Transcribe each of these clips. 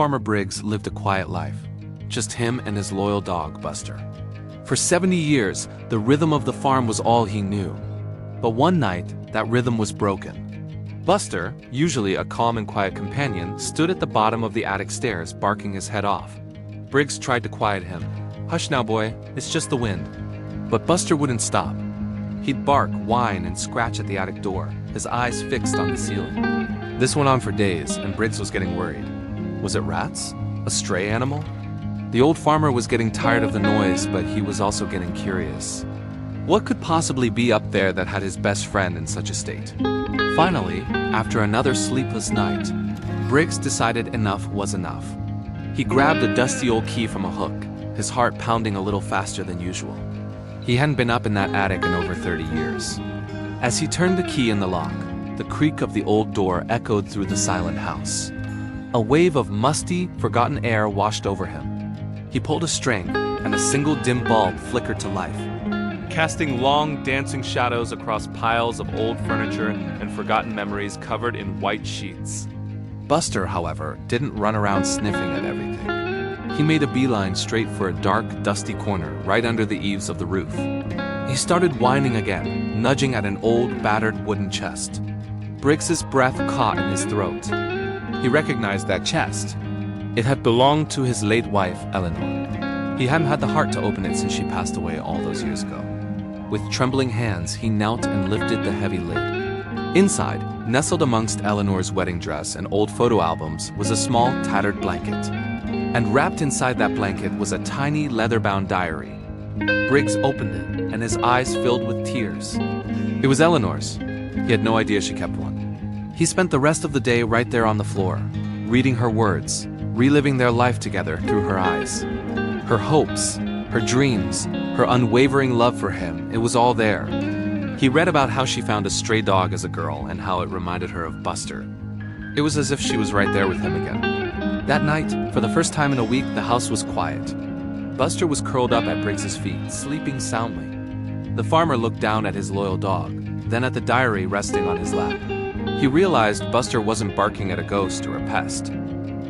Farmer Briggs lived a quiet life, just him and his loyal dog, Buster. For 70 years, the rhythm of the farm was all he knew. But one night, that rhythm was broken. Buster, usually a calm and quiet companion, stood at the bottom of the attic stairs, barking his head off. Briggs tried to quiet him. "Hush now, boy, it's just the wind." But Buster wouldn't stop. He'd bark, whine, and scratch at the attic door, his eyes fixed on the ceiling. This went on for days, and Briggs was getting worried. Was it rats? A stray animal? The old farmer was getting tired of the noise, but he was also getting curious. What could possibly be up there that had his best friend in such a state? Finally, after another sleepless night, Briggs decided enough was enough. He grabbed a dusty old key from a hook, his heart pounding a little faster than usual. He hadn't been up in that attic in over 30 years. As he turned the key in the lock, the creak of the old door echoed through the silent house. A wave of musty, forgotten air washed over him. He pulled a string, and a single dim bulb flickered to life, casting long, dancing shadows across piles of old furniture and forgotten memories covered in white sheets. Buster, however, didn't run around sniffing at everything. He made a beeline straight for a dark, dusty corner right under the eaves of the roof. He started whining again, nudging at an old, battered wooden chest. Briggs's breath caught in his throat. He recognized that chest. It had belonged to his late wife, Eleanor. He hadn't had the heart to open it since she passed away all those years ago. With trembling hands, he knelt and lifted the heavy lid. Inside, nestled amongst Eleanor's wedding dress and old photo albums, was a small, tattered blanket. And wrapped inside that blanket was a tiny, leather-bound diary. Briggs opened it, and his eyes filled with tears. It was Eleanor's. He had no idea she kept one. He spent the rest of the day right there on the floor, reading her words, reliving their life together through her eyes. Her hopes, her dreams, her unwavering love for him, it was all there. He read about how she found a stray dog as a girl and how it reminded her of Buster. It was as if she was right there with him again. That night, for the first time in a week, the house was quiet. Buster was curled up at Briggs's feet, sleeping soundly. The farmer looked down at his loyal dog, then at the diary resting on his lap. He realized Buster wasn't barking at a ghost or a pest.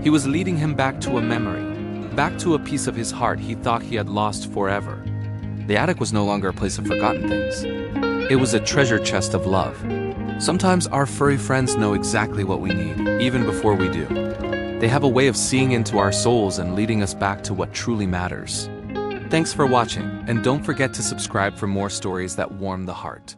He was leading him back to a memory, back to a piece of his heart he thought he had lost forever. The attic was no longer a place of forgotten things. It was a treasure chest of love. Sometimes our furry friends know exactly what we need, even before we do. They have a way of seeing into our souls and leading us back to what truly matters. Thanks for watching, and don't forget to subscribe for more stories that warm the heart.